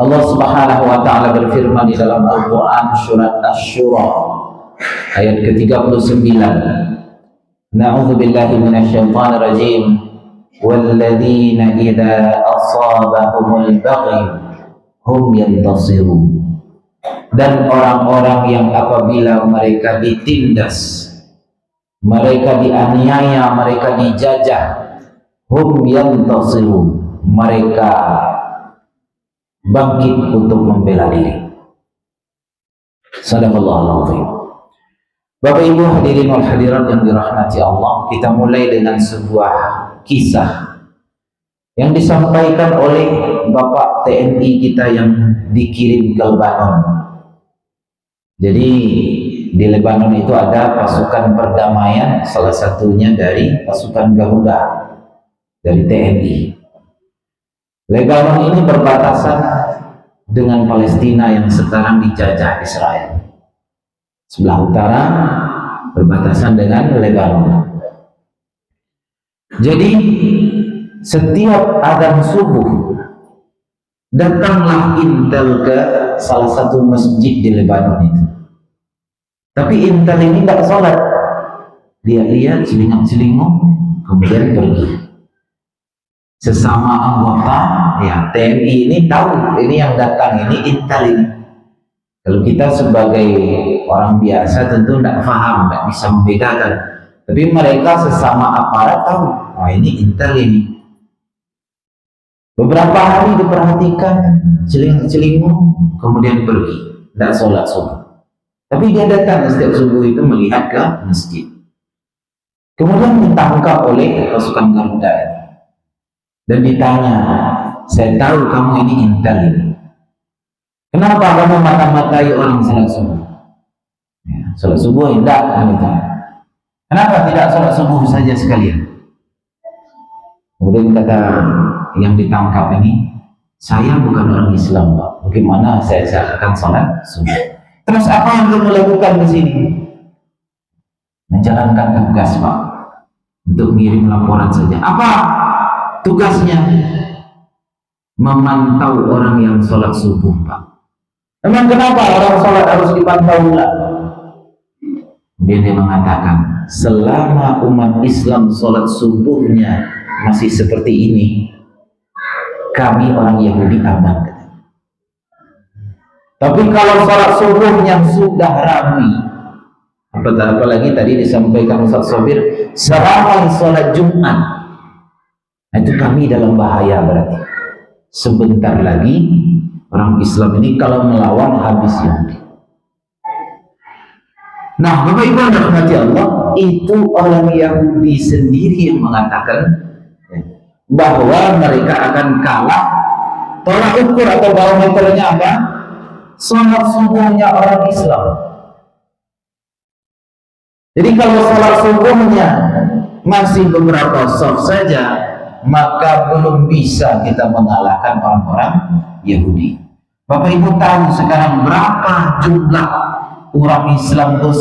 Allah Subhanahu wa taala berfirman di dalam Al-Qur'an surat Asy-Syura ayat ke-39. Na'udzu billahi minasyaitonir rajim. Walladzina idza asabahumul baghy hum yantasirun. Dan orang-orang yang apabila mereka ditindas, mereka dianiaya, mereka dijajah, hum yantasirun, mereka bangkit untuk membela diri. Sadaqallahul azim. Bapak Ibu hadirin wal hadirat yang dirahmati Allah, kita mulai dengan sebuah kisah yang disampaikan oleh Bapak TNI kita yang dikirim ke Lebanon. Jadi di Lebanon itu ada pasukan perdamaian, salah satunya dari pasukan Garuda dari TNI. Lebanon ini berbatasan dengan Palestina yang sekarang dijajah Israel. Sebelah utara berbatasan dengan Lebanon. Jadi setiap adzan subuh datanglah intel ke salah satu masjid di Lebanon itu. Tapi intel ini tidak sholat, lihat-lihat, celingak-celinguk, kemudian pergi. Sesama anggota ya TNI ini tahu ini yang datang ini intel ini. Kalau kita sebagai orang biasa tentu tidak paham, tidak bisa membedakan. Tapi mereka sesama aparat tahu, oh ini intel ini. Beberapa hari diperhatikan, celingak-celinguk, kemudian pergi, tidak sholat subuh. Tapi dia datang setiap subuh itu melihat ke masjid. Kemudian ditangkap oleh pasukan Garuda dan ditanya, saya tahu kamu ini intel ini. Kenapa kamu mata-matai orang salat subuh? Ya, salat subuh tidak, gitu. Kenapa tidak salat subuh saja sekalian? Kemudian kata yang ditangkap ini, saya bukan orang Islam, Pak. Bagaimana saya akan salat subuh? Terus apa yang kamu lakukan di sini? Menjalankan tugas, Pak. Untuk mengirim laporan saja. Apa tugasnya? Memantau orang yang sholat subuh, Pak. Memang kenapa orang sholat harus dipantau pula? Dia mengatakan, selama umat Islam sholat subuhnya masih seperti ini, kami orang Yahudi aman. Tapi kalau sholat subuhnya sudah ramai, apalagi tadi disampaikan Ustaz Sobir, seramai sholat Jumat, itu kami dalam bahaya berarti. Sebentar lagi orang Islam ini kalau melawan habis Yahudi. Nah, Bapak Ibu yang dirahmati Allah, itu orang Yahudi sendiri yang mengatakan bahwa mereka akan kalah. Tolak ukur atau barometernya apa? Sholat subuhnya orang Islam. Jadi kalau sholat subuhnya masih beberapa soft saja, maka belum bisa kita mengalahkan orang-orang Yahudi. Bapak Ibu tahu sekarang berapa jumlah orang Islam itu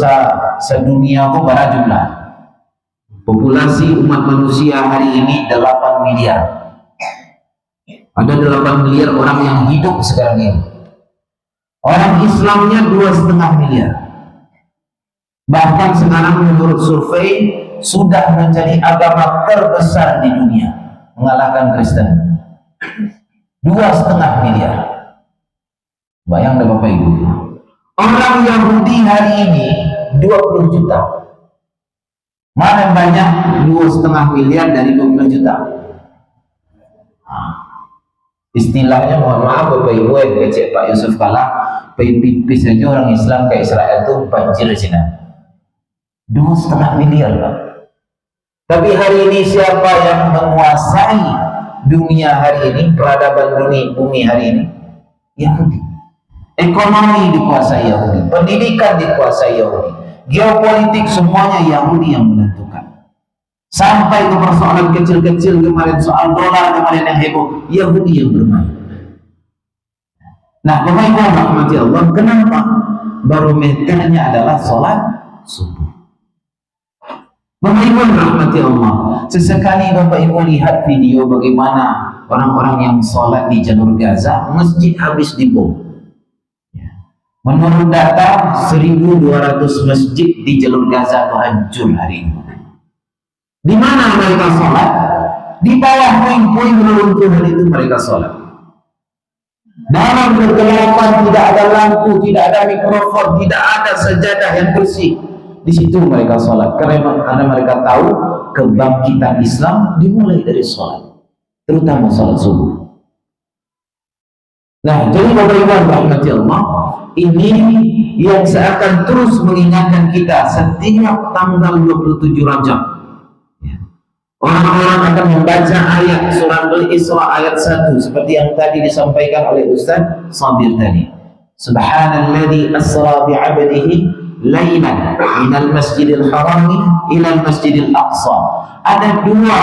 sedunia itu berapa jumlah? Populasi umat manusia hari ini 8 miliar. Ada 8 miliar orang yang hidup sekarang ini. Orang Islamnya 2,5 miliar. Bahkan sekarang menurut survei sudah menjadi agama terbesar di dunia, mengalahkan Kristen. 2,5 miliar. Bayang deh Bapak Ibu. Orang Yahudi hari ini 20 juta. Mana banyak 2,5 miliar dari 20 juta? Istilahnya mohon maaf Bapak Ibu yang kecil Pak Yusuf Kala, pipis saja orang Islam ke Israel itu banjir di sini. 2,5 miliar Pak. Tapi hari ini siapa yang menguasai dunia hari ini, peradaban dunia bumi hari ini? Yahudi. Ekonomi dikuasai Yahudi, pendidikan dikuasai Yahudi, geopolitik semuanya Yahudi yang menentukan. Sampai ke persoalan kecil-kecil kemarin, soal dolar kemarin yang heboh, Yahudi yang bermain. Nah, Bapak Ibu rahmati Allah, kenapa? Barometernya adalah sholat subuh. Bapak Ibu rahmati Allah, sesekali Bapak Ibu lihat video bagaimana orang-orang yang sholat di jalur Gaza, masjid habis dibom. Menurut data 1.200 masjid di jalur Gaza itu hancur hari ini. Di mana mereka sholat? Di bawah puing-puing runtuhan itu mereka sholat. Dalam kegelapan, tidak ada lampu, tidak ada mikrofon, tidak ada sajadah yang bersih. Di situ mereka sholat karena mereka tahu kebangkitan Islam dimulai dari sholat, terutama sholat subuh. Nah, jadi Bapak Ibu rahmati Allah, ini yang seakan terus mengingatkan kita setiap tanggal 27 Rajab. Orang-orang akan membaca ayat surah Al-Isra ayat 1 seperti yang tadi disampaikan oleh Ustaz Sabir tadi. Subhanalladzi asra bi'abdihi lailan minal masjidil harami ilal masjidil aqsa. Ada dua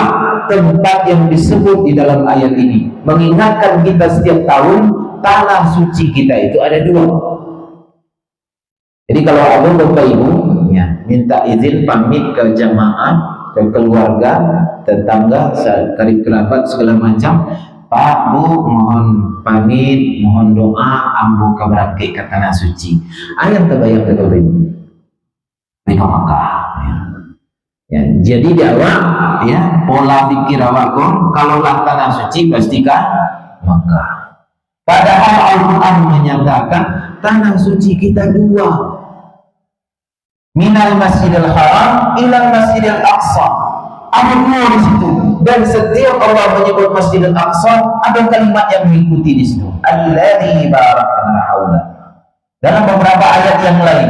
tempat yang disebut di dalam ayat ini mengingatkan kita setiap tahun tanah suci kita itu ada dua. Jadi kalau ada Bapak Ibu ya, minta izin pamit ke jamaah, ke keluarga, tetangga, karib kerabat segala macam, Pak, Bu, mohon pamit, mohon doa, ambo kabarake ke tanah suci. Ayat terbayang ke Bapak Ibu Mekah Makkah ya. Jadi di awak ya, pola pikir awak kalaulah tanah suci pastikan Makkah. Padahal Al-Quran menyatakan tanah suci kita dua, minal masjidil haram ilal masjidil aqsa. Ada dua di situ, dan setiap Allah menyebut masjidil aqsa ada kalimat yang mengikuti di situ, alladzi barakna haula. Dalam beberapa ayat yang lain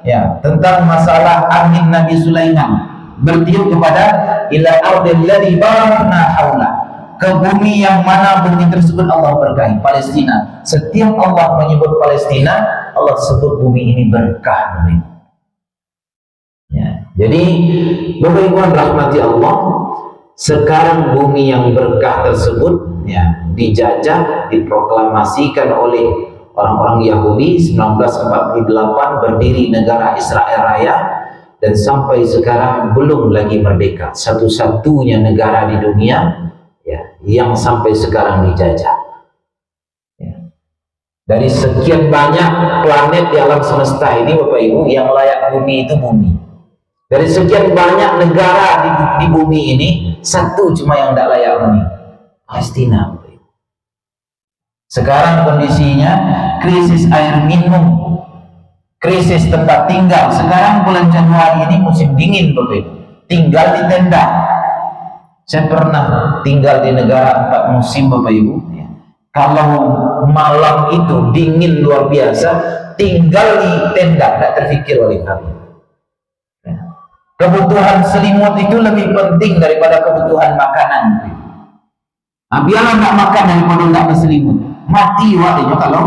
ya, tentang masalah angin Nabi Sulaiman bertiup kepada ila ardil ladzi barakna haula, ke bumi yang mana bumi tersebut Allah berkahi, Palestina. Setiap Allah menyebut Palestina, Allah sebut bumi ini berkah. Ya, jadi Bapak Ibu rahmati Allah, sekarang bumi yang berkah tersebut ya dijajah, diproklamasikan oleh orang-orang Yahudi. 1948 berdiri negara Israel Raya, dan sampai sekarang belum lagi merdeka. Satu-satunya negara di dunia ya yang sampai sekarang dijajah. Ya. Dari sekian banyak planet di alam semesta ini Bapak Ibu, yang layak bumi itu bumi. Dari sekian banyak negara di bumi ini, satu cuma yang tidak layak huni, Palestina. Sekarang kondisinya krisis air minum, krisis tempat tinggal. Sekarang bulan Januari ini musim dingin, Bapak, tinggal di tenda. Saya pernah tinggal di negara 4 musim, Bapak Ibu. Kalau malam itu dingin luar biasa, tinggal di tenda, tidak terfikir oleh kami. Kebutuhan selimut itu lebih penting daripada kebutuhan makanan. Nah, biarlah nggak makan daripada nggak berselimut. Mati waktunya kalau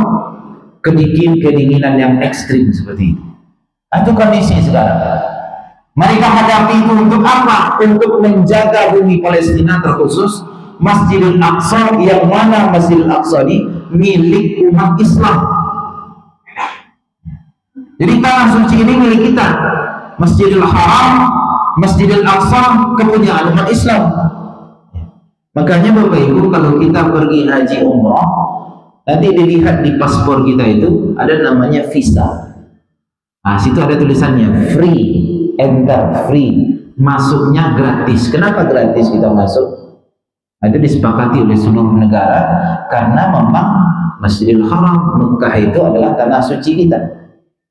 kedinginan yang ekstrim seperti itu. Itu kondisi sekarang. Mereka hadapi itu untuk apa? Untuk menjaga bumi Palestina, terkhusus Masjidil Aqsa, yang mana Masjidil Aqsa ini milik umat Islam. Jadi tanah suci ini milik kita. Masjidil Haram, Masjidil Aqsa kepunyaan umat Islam. Makanya Bapak Ibu, kalau kita pergi haji umrah, nanti dilihat di paspor kita itu ada namanya visa. Nah, situ ada tulisannya free enter, free, masuknya gratis. Kenapa gratis kita masuk? Nah, itu disepakati oleh seluruh negara karena memang Masjidil Haram Mekah itu adalah tanah suci kita,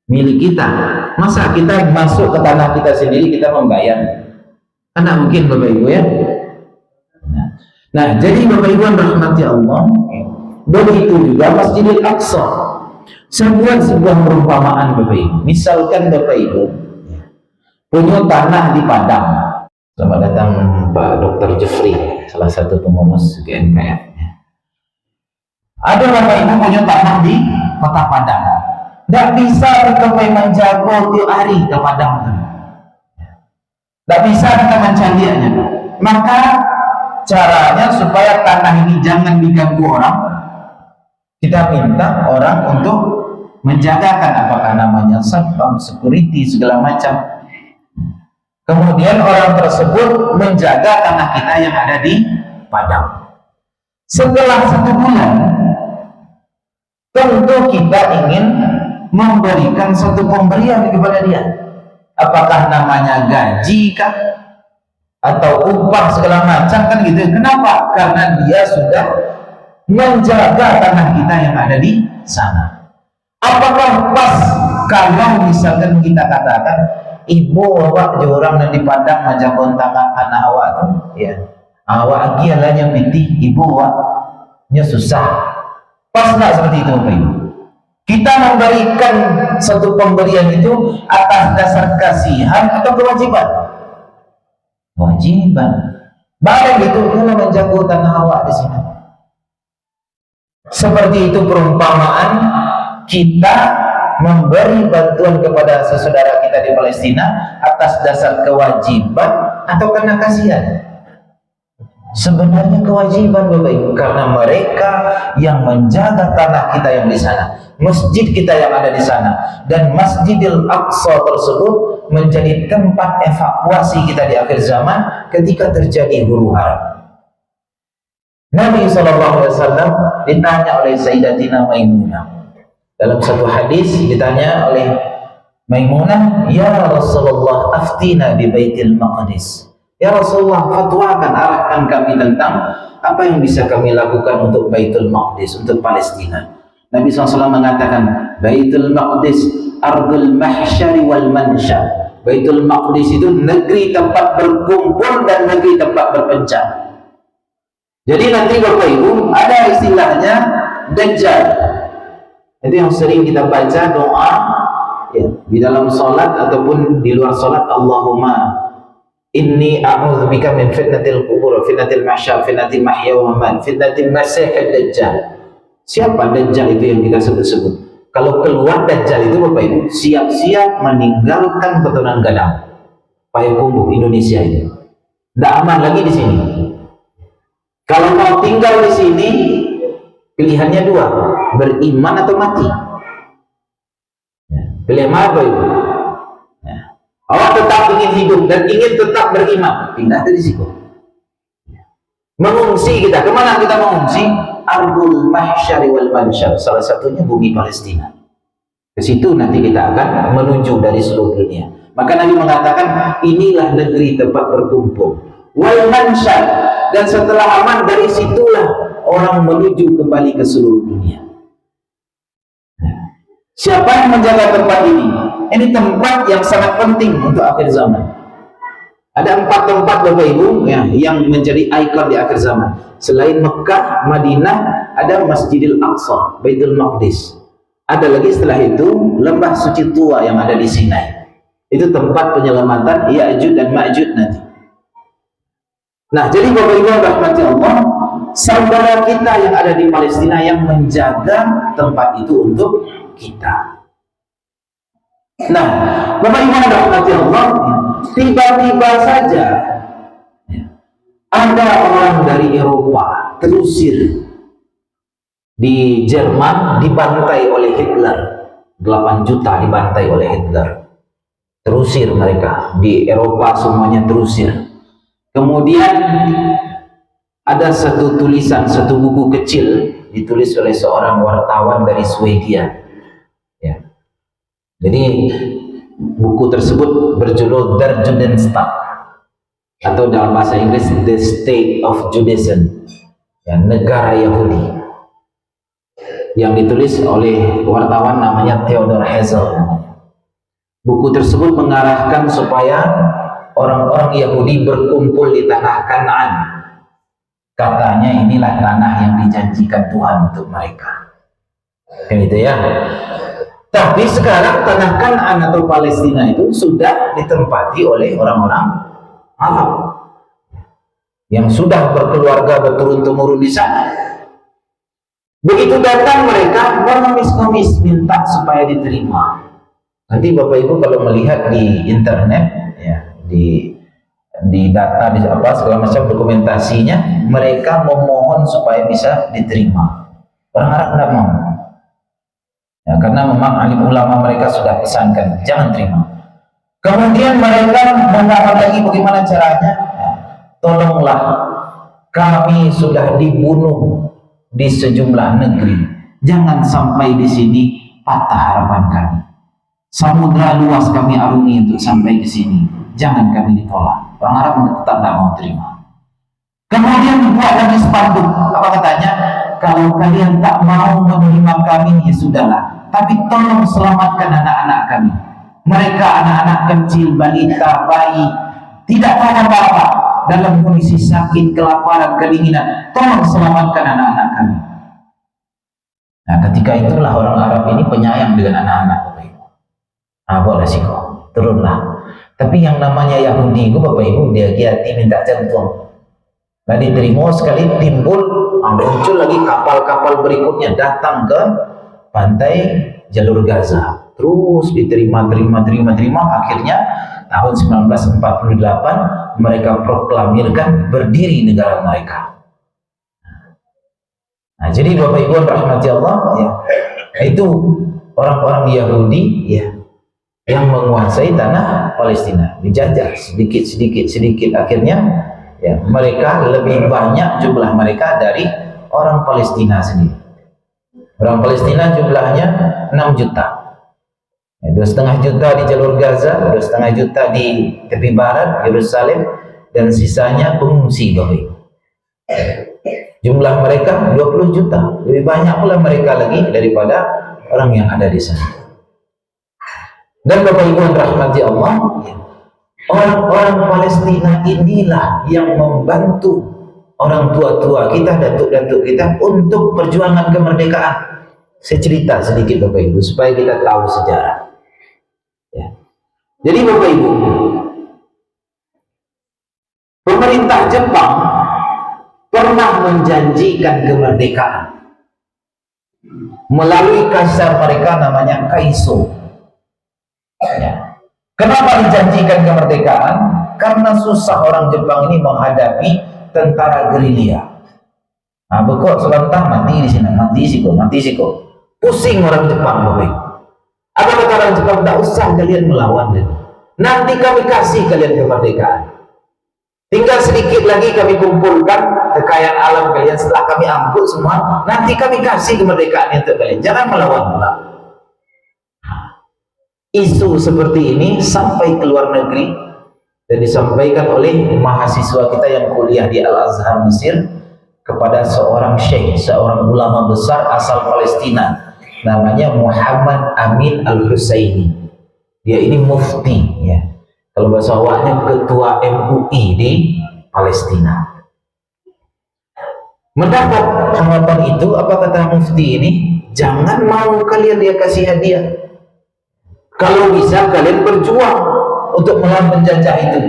milik kita. Masa kita masuk ke tanah kita sendiri kita membayar? Karena mungkin Bapak Ibu ya. Nah, jadi Bapak Ibu yang rahmati Allah, begitu juga Masjidil Aqsa. Saya buat sebuah perumpamaan Bapak Ibu. Misalkan Bapak Ibu punya tanah di Padang. Selamat datang Pak Dr. Jeffrey, salah satu pengurus GNPF. Ada Bapak Ibu punya tanah di Kota Padang. Tidak bisa kita memang jago tiap hari ke Padang. Tidak bisa kita mencarinya. Maka caranya supaya tanah ini jangan diganggu orang, kita minta orang untuk menjagakan, apakah namanya satpam, security, segala macam. Kemudian orang tersebut menjaga tanah kita yang ada di Padang. Setelah 1 bulan, tentu kita ingin memberikan suatu pemberian kepada dia. Apakah namanya gaji kah? Atau upah segala macam kan gitu. Kenapa? Karena dia sudah menjaga tanah kita yang ada di sana. Apakah pas kalau misalkan kita katakan, ibu awak jorang dan di Padang aja kontakan anak awak tuh, ya. Awak gialanya piti, ibu awaknya susah. Pas nggak seperti itu, Bapak Ibu? Kita memberikan satu pemberian itu atas dasar kasihan atau kewajiban? Kewajiban. Barang itu dia menjaga tanah awak di sini. Seperti itu perumpamaan kita memberi bantuan kepada saudara kita di Palestina atas dasar kewajiban atau karena kasihan. Sebenarnya kewajiban, Bapak Ibu, karena mereka yang menjaga tanah kita yang di sana, masjid kita yang ada di sana, dan Masjidil Aqsa tersebut menjadi tempat evakuasi kita di akhir zaman ketika terjadi huru hara. Nabi SAW ditanya oleh Sayyidatina Maimunah. Dalam satu hadis ditanya oleh Maimunah, "Ya Rasulullah, aftina di Baitul Maqdis." Ya Rasulullah, fatwakan, arahkan kami tentang apa yang bisa kami lakukan untuk Baitul Maqdis, untuk Palestina. Nabi SAW mengatakan, Baitul Maqdis ardul mahsyari wal mansha. Baitul Maqdis itu negeri tempat berkumpul dan negeri tempat berpencar. Jadi nanti Bapak Ibu ada istilahnya Dajjal. Itu yang sering kita baca doa ya, di dalam sholat ataupun di luar sholat. Allahumma inni a'udzubika min fitnatil qubur, fitnatil mahsyar, fitnatil mahya wa mamat, fitnatil masiihid dajjal. Siapa Dajjal itu yang kita sebut-sebut? Kalau keluar Dajjal itu Bapak Ibu, siap-siap meninggalkan keturunan gadang. Payakumbuh Indonesia ini. Tidak aman lagi di sini. Kalau mau tinggal di sini, pilihannya dua, beriman atau mati. Pilih mana Bapak Ibu? Awak tetap ingin hidup dan ingin tetap beriman, pindah dari situ. Mengungsi kita, kemana kita mengungsi? Ardul mahsyari wal mansyar, salah satunya bumi Palestina. Ke situ nanti kita akan menuju dari seluruh dunia. Maka Nabi mengatakan, inilah negeri tempat berkumpul. Wal mansyar, dan setelah aman dari situlah orang menuju kembali ke seluruh dunia. Siapa yang menjaga tempat ini? Ini tempat yang sangat penting untuk akhir zaman. Ada 4 tempat Bapak Ibu ya, yang menjadi ikon di akhir zaman. Selain Mekah, Madinah, ada Masjidil Aqsa, Baitul Maqdis. Ada lagi setelah itu lembah suci tua yang ada di Sinai. Itu tempat penyelamatan Ya'juj dan Ma'juj nanti. Nah, jadi Bapak Ibu rahmati Allah, saudara kita yang ada di Palestina yang menjaga tempat itu untuk kita. Nah, Bapak Ibu rahmati Allah, tiba-tiba saja ada orang dari Eropa terusir di Jerman, dibantai oleh Hitler. 8 juta dibantai oleh Hitler. Terusir mereka di Eropa, semuanya terusir. Kemudian ada satu tulisan, satu buku kecil ditulis oleh seorang wartawan dari Swedia. Ya. Jadi buku tersebut berjudul Der Judenstaat, atau dalam bahasa Inggris The State of Judaism, ya, negara Yahudi, yang ditulis oleh wartawan namanya Theodor Herzl. Buku tersebut mengarahkan supaya orang-orang Yahudi berkumpul di tanah Kanaan. Katanya inilah tanah yang dijanjikan Tuhan untuk mereka. Kan itu ya. Tapi sekarang tanah Kanaan atau Palestina itu sudah ditempati oleh orang-orang Arab yang sudah berkeluarga berturun-temurun di sana. Begitu datang mereka mengemis-ngemis minta supaya diterima. Nanti Bapak Ibu kalau melihat di internet ya, di data, di apa segala macam dokumentasinya, mereka memohon supaya bisa diterima. Orang Arab tidak mau. Ya, karena memang alim ulama mereka sudah pesankan jangan terima. Kemudian mereka mendapat lagi bagaimana caranya? Ya, tolonglah kami sudah dibunuh di sejumlah negeri. Jangan sampai di sini patah harapan kami. Samudra luas kami arungi untuk sampai ke sini. Jangan kami ditolak. Orang Arab tetap tidak mau terima. Kemudian dibuat lagi spanduk. Apa katanya? Kalau kalian tak mau menerima kami, ya sudahlah. Tapi tolong selamatkan anak-anak kami. Mereka anak-anak kecil, balita, bayi, tidak tahu apa-apa, dalam kondisi sakit, kelaparan, kedinginan. Tolong selamatkan anak-anak kami. Nah, ketika itulah orang Arab ini penyayang dengan anak-anak. Boleh sih kok, turunlah. Tapi yang namanya Yahudi itu Bapak Ibu, dia hati minta jantung. Nah, diterima sekali timbul, muncul lagi kapal-kapal berikutnya datang ke pantai jalur Gaza. Terus diterima, akhirnya tahun 1948 mereka proklamirkan berdiri negara mereka. Nah, jadi Bapak Ibu rahmati Allah, ya, itu orang-orang Yahudi, ya, yang menguasai tanah Palestina, dijajah sedikit, akhirnya ya mereka lebih banyak jumlah mereka dari orang Palestina sendiri. Orang Palestina jumlahnya 6 juta, 2,5 juta di jalur Gaza, 2,5 juta di tepi barat Yerusalem, dan sisanya pengungsi. Bapak Ibu, jumlah mereka 20 juta, lebih banyak pula mereka lagi daripada orang yang ada di sana. Dan Bapak Ibu yang rahmati Allah, orang-orang Palestina inilah yang membantu orang tua-tua kita, datuk-datuk kita untuk perjuangan kemerdekaan. Saya cerita sedikit Bapak Ibu supaya kita tahu sejarah. Ya. Jadi Bapak Ibu, pemerintah Jepang pernah menjanjikan kemerdekaan melalui kaisar mereka namanya Kaiso. Ya. Kenapa dijanjikan kemerdekaan? Karena susah orang Jepang ini menghadapi tentara gerilya. Nah, bekok sebentar mati di sini, mati sih kok. Pusing orang Jepang, Bapak. Apa kata orang Jepang? Tak usah kalian melawan dulu. Nanti kami kasih kalian kemerdekaan. Tinggal sedikit lagi kami kumpulkan kekayaan alam kalian, setelah kami angkut semua, nanti kami kasih kemerdekaan untuk kalian. Jangan melawan pula. Isu seperti ini sampai ke luar negeri dan disampaikan oleh mahasiswa kita yang kuliah di Al-Azhar Mesir kepada seorang syekh, seorang ulama besar asal Palestina, namanya Muhammad Amin Al-Husaini. Dia ini mufti, ya, kalau bahasa awalnya ketua MUI di Palestina. Mendapat tanggapan itu, apa kata mufti ini? Jangan mau kalian dia kasih hadiah. Kalau bisa kalian berjuang untuk melawan penjajah itu.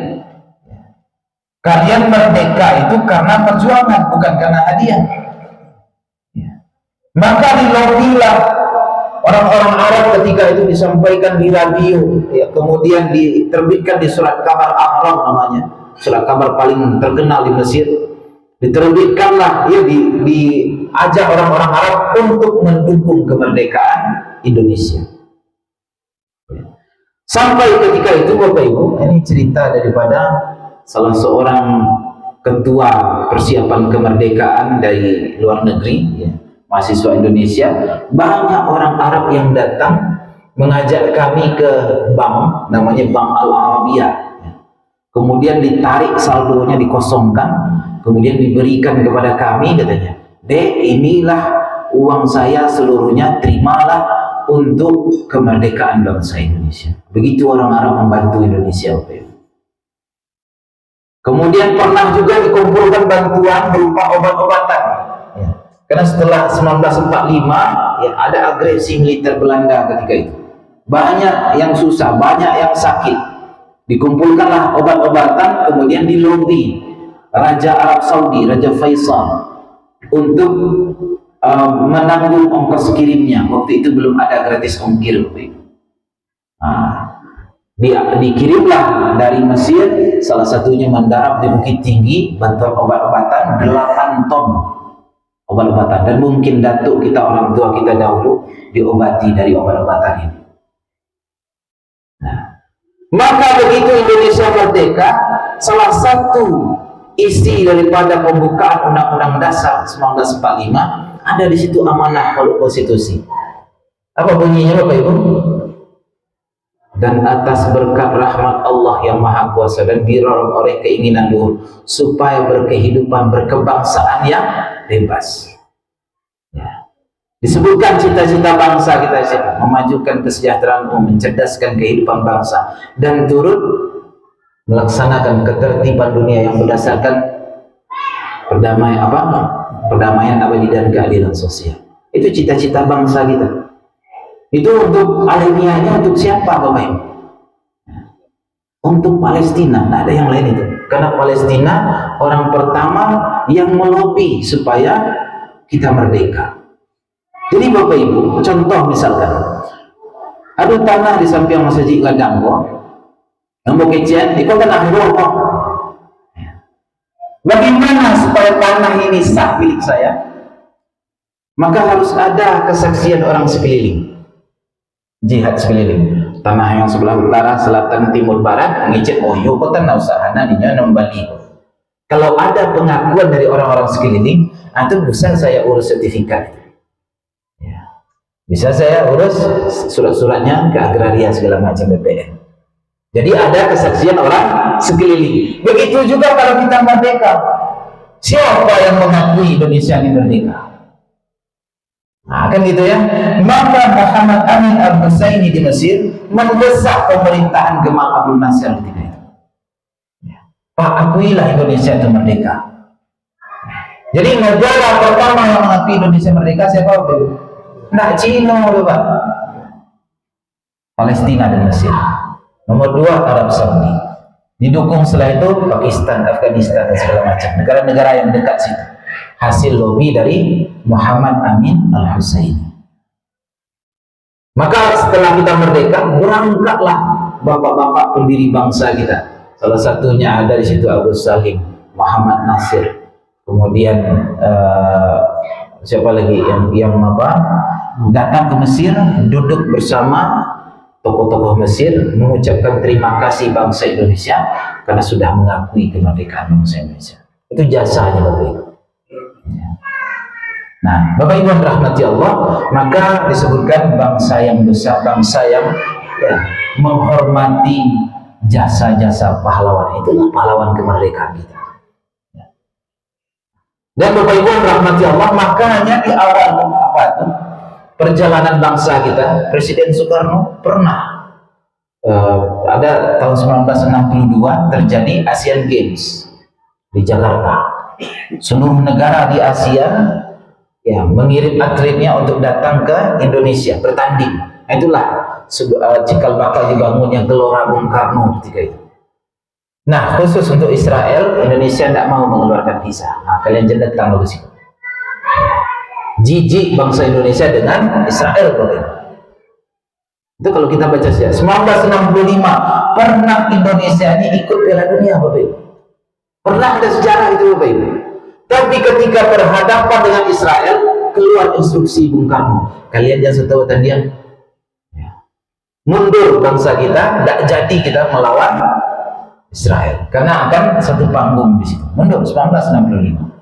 Kalian merdeka itu karena perjuangan, bukan karena hadiah. Maka dilobilah orang-orang Arab ketika itu, disampaikan di radio, ya, kemudian diterbitkan di surat kabar Ahram namanya, surat kabar paling terkenal di Mesir. Diterbitkanlah, ya, diajak orang-orang Arab untuk mendukung kemerdekaan Indonesia. Sampai ketika itu Bapak Ibu, ini cerita daripada salah seorang ketua persiapan kemerdekaan dari luar negeri, ya, mahasiswa Indonesia. Banyak orang Arab yang datang mengajak kami ke bank, namanya Bank Al-Arabiyah. Kemudian ditarik saldonya, dikosongkan, kemudian diberikan kepada kami, katanya, "Dek, inilah uang saya seluruhnya, terimalah untuk kemerdekaan bangsa Indonesia." Begitu orang Arab membantu Indonesia. Kemudian pernah juga dikumpulkan bantuan berupa obat-obatan, ya. Karena setelah 1945, ya, ada agresi militer Belanda ketika itu. Banyak yang susah, banyak yang sakit. Dikumpulkanlah obat-obatan, kemudian dilobi Raja Arab Saudi, Raja Faisal, untuk menanggung ongkos kirimnya. Waktu itu belum ada gratis ongkir. Dikirimlah dari Mesir, salah satunya mendarat di Bukit Tinggi, bantuan obat-obatan 8 ton obat-obatan. Dan mungkin datuk kita, orang tua kita dahulu diobati dari obat-obatan ini. Nah, maka begitu Indonesia merdeka, salah satu isi daripada pembukaan Undang-Undang Dasar 1945 ada di situ amanah konstitusi. Apa bunyinya Bapak Ibu? Dan atas berkat rahmat Allah yang Maha Kuasa dan dirorong oleh keinginan luhur supaya berkehidupan berkebangsaan yang bebas. Ya. Disebutkan cita-cita bangsa kita siapa? Memajukan kesejahteraan umum, mencerdaskan kehidupan bangsa dan turut melaksanakan ketertiban dunia yang berdasarkan perdamaian abadi dan keadilan sosial. Itu cita-cita bangsa kita. Itu untuk alamiahnya untuk siapa Bapak Ibu? Untuk Palestina, tidak ada yang lain itu. Karena Palestina orang pertama yang melobi supaya kita merdeka. Jadi Bapak Ibu, contoh misalkan ada tanah di samping Masjid Ladanggo, Ambo kecian, di kota Nanggo. Bagaimana supaya tanah ini sah milik saya? Maka harus ada kesaksian orang sekeliling, jihad sekeliling. Tanah yang sebelah utara, selatan, timur, barat, ngecek, oh yo kota na usahana dinya nombali. Kalau ada pengakuan dari orang-orang sekeliling, itu bisa saya urus sertifikat. Ya. Bisa saya urus surat-suratnya ke agraria segala macam BPN. Jadi ada kesaksian orang sekeliling. Begitu juga kalau kita merdeka. Siapa yang mengakui Indonesia ini merdeka? Nah, kan gitu ya. Maka Muhammad Amin al-Husaini di Mesir mendesak pemerintahan Gamal Abdel Nasser ketika itu. Pak, akuilah Indonesia itu merdeka. Jadi negara pertama yang mengakui Indonesia merdeka siapa? Nah, Cina, Pak. Palestina dan Mesir. Nomor 2 Arab Saudi. Didukung setelah itu Pakistan, Afghanistan dan segala macam negara-negara yang dekat situ. Hasil lobby dari Muhammad Amin al-Husaini. Maka setelah kita merdeka, berangkatlah bapak-bapak pendiri bangsa kita. Salah satunya ada di situ Abdul Salim, Muhammad Nasir, kemudian siapa lagi yang datang ke Mesir, duduk bersama tokoh-tokoh Mesir mengucapkan terima kasih bangsa Indonesia karena sudah mengakui kemerdekaan bangsa Indonesia. Itu jasanya Bapak Ibu. Nah, Bapak Ibu yang dirahmati Allah, maka disebutkan bangsa yang besar, bangsa yang menghormati jasa-jasa pahlawan. Itulah pahlawan kemerdekaan kita. Dan Bapak Ibu yang dirahmati Allah, makanya di awal perjalanan bangsa kita, Presiden Soekarno pernah ada tahun 1962 terjadi Asian Games di Jakarta. Seluruh negara di Asia mengirim atletnya untuk datang ke Indonesia bertanding. Itulah cikal bakal dibangunnya Gelora Bung Karno ketika itu. Nah, khusus untuk Israel, Indonesia tidak mau mengeluarkan visa. Nah, kalian datang ke situ. Jijik bangsa Indonesia dengan Israel. Itu kalau kita baca sejarah 1965 pernah Indonesia ini ikut Piala Dunia Bapak Ibu. Pernah ada sejarah itu Bapak Ibu. Tapi ketika berhadapan dengan Israel keluar instruksi Bung Karno, kalian jangan setahutan dia mundur bangsa kita, tidak jadi kita melawan Israel karena akan satu panggung di situ. Mundur 1965.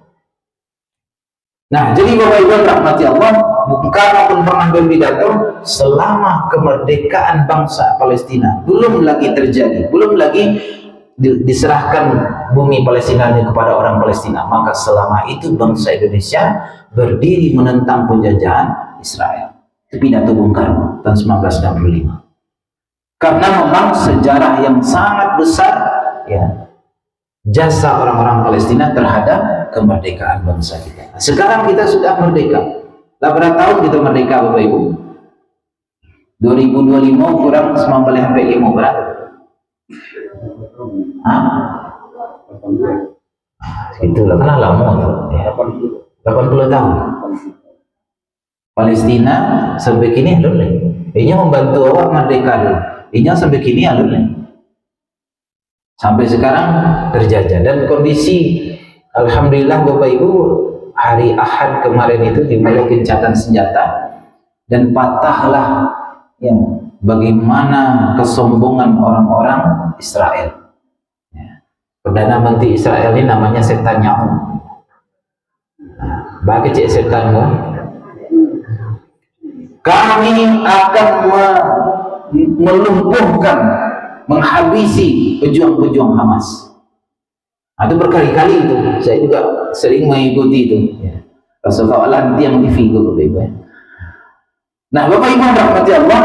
Nah, jadi Bapak Ibu rahmati Allah, Bung Karno pun pernah berpidato selama kemerdekaan bangsa Palestina belum lagi terjadi, belum lagi diserahkan bumi Palestina ini kepada orang Palestina, maka selama itu bangsa Indonesia berdiri menentang penjajahan Israel. Itu pidato Bung Karno tahun 1965. Karena memang sejarah yang sangat besar jasa orang-orang Palestina terhadap kemerdekaan bangsa kita. Sekarang kita sudah merdeka. Berapa tahun kita merdeka Bapak Ibu? 2025 kurang 19 berapa? Itulah karena lama tuh. 80 tahun. Palestina sampai kini alur ini membantu awak merdeka dulu. Ini sampai kini alur sampai sekarang terjajah dan kondisi alhamdulillah Bapak Ibu hari Ahad kemarin itu dimulai gencatan senjata dan patahlah bagaimana kesombongan orang-orang Israel. Perdana Menteri Israel ini namanya Netanyahu. Bagi cek setanmu, kami akan melumpuhkan, menghabisi pejuang-pejuang Hamas. Itu berkali-kali itu. Saya juga sering mengikuti itu. Rasulullah tiang TV itu, Bapak-Ibu. Nah, Bapak-Ibu rahmati Allah,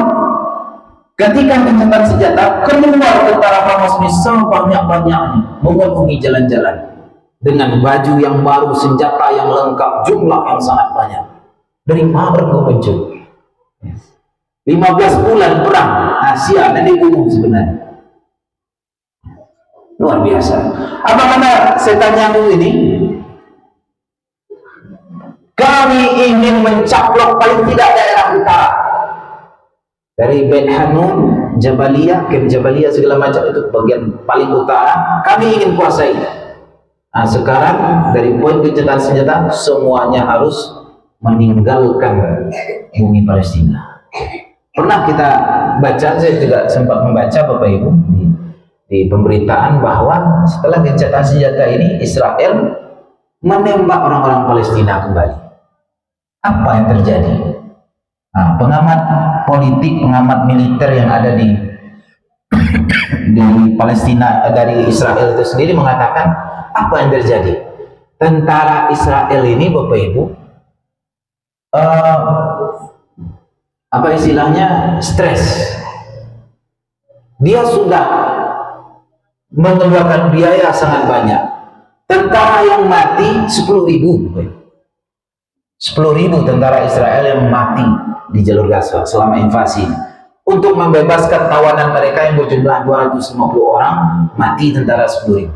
ketika gencatan senjata keluar tentara Hamas ini sebanyak-banyaknya memenuhi jalan-jalan dengan baju yang baru, senjata yang lengkap, jumlah yang sangat banyak. Dari mana mereka muncul? 15 bulan perang Asia dan dibunuh sebenarnya. Luar biasa. Apa kata Netanyahu ini? Kami ingin mencaplok paling tidak daerah utara. Dari Beit Hanun, Jabaliyah, Kem Jabaliyah segala macam itu bagian paling utara, kami ingin kuasai. Nah, sekarang dari poin gencatan senjata semuanya harus meninggalkan bumi Palestina. Pernah kita baca, saya juga sempat membaca Bapak Ibu di pemberitaan bahwa setelah gencatan senjata ini Israel menembak orang-orang Palestina kembali. Apa yang terjadi? Nah, pengamat politik, pengamat militer yang ada di Palestina, dari Israel itu sendiri mengatakan apa yang terjadi? Tentara Israel ini, Bapak Ibu, apa istilahnya, stres. Dia sudah mengeluarkan biaya sangat banyak. Tentara yang mati 10.000, 10.000 tentara Israel yang mati di jalur Gaza selama invasi. Untuk membebaskan tawanan mereka yang berjumlah 250 orang, mati tentara 10.000.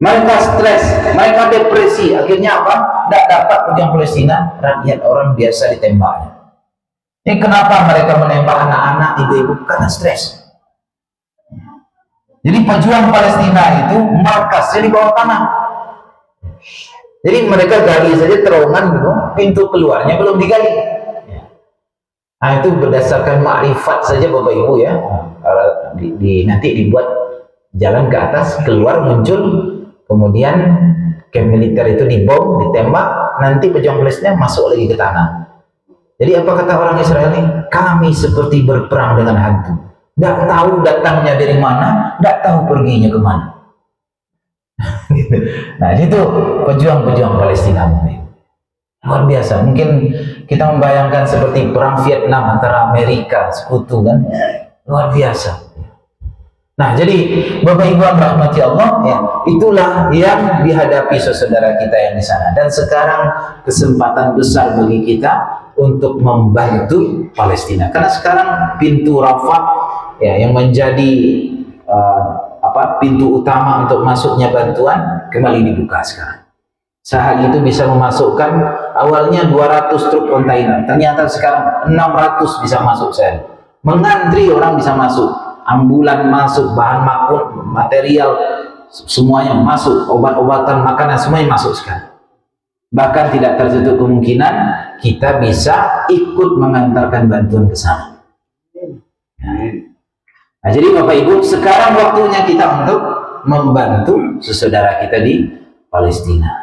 Mereka stres, mereka depresi. Akhirnya apa? Tidak dapat pejuang Palestina, rakyat orang biasa ditembaknya. Ini kenapa mereka menembak anak-anak, ibu-ibu? Karena stres. Jadi pejuang Palestina itu markasnya di bawah tanah. Jadi mereka gali saja terowongan dulu, pintu keluarnya belum digali. Nah, itu berdasarkan makrifat saja Bapak Ibu ya. Nanti dibuat jalan ke atas, keluar muncul, kemudian camp militer itu dibom, ditembak, nanti pejuang Palestina masuk lagi ke tanah. Jadi apa kata orang Israel ini? Kami seperti berperang dengan hantu. Tidak tahu datangnya dari mana, tidak tahu perginya kemana. Nah, itu pejuang-pejuang Palestina. Luar biasa. Mungkin kita membayangkan seperti perang Vietnam antara Amerika sekutu kan, luar biasa. Nah, jadi Bapak Ibu yang rahmati Allah, ya, itulah yang dihadapi saudara kita yang di sana. Dan sekarang kesempatan besar bagi kita untuk membantu Palestina. Karena sekarang pintu Rafah ya yang menjadi pintu utama untuk masuknya bantuan kembali dibuka sekarang. Sehari itu bisa memasukkan awalnya 200 truk kontainer, ternyata sekarang 600 bisa masuk sehari. Mengantri orang bisa masuk, ambulan masuk, bahan material semuanya masuk, obat-obatan, makanan semuanya masuk sekarang. Bahkan tidak tertutup kemungkinan kita bisa ikut mengantarkan bantuan ke sana. Nah, jadi Bapak Ibu, sekarang waktunya kita untuk membantu saudara kita di Palestina.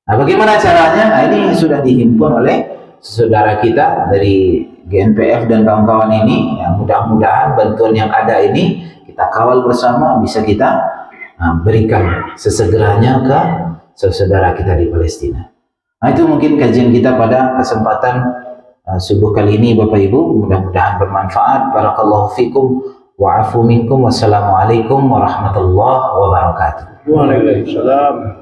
Nah, bagaimana caranya? Nah, ini sudah dihimpun oleh saudara kita dari GNPF dan kawan-kawan ini. Ya, mudah-mudahan bantuan yang ada ini kita kawal bersama, bisa kita berikan sesegeranya ke saudara kita di Palestina. Nah, itu mungkin kajian kita pada kesempatan subuh kali ini Bapak Ibu, mudah-mudahan bermanfaat. Barakallahu fikum wa afu minkum. Wassalamualaikum warahmatullahi wabarakatuh. Waalaikumsalam.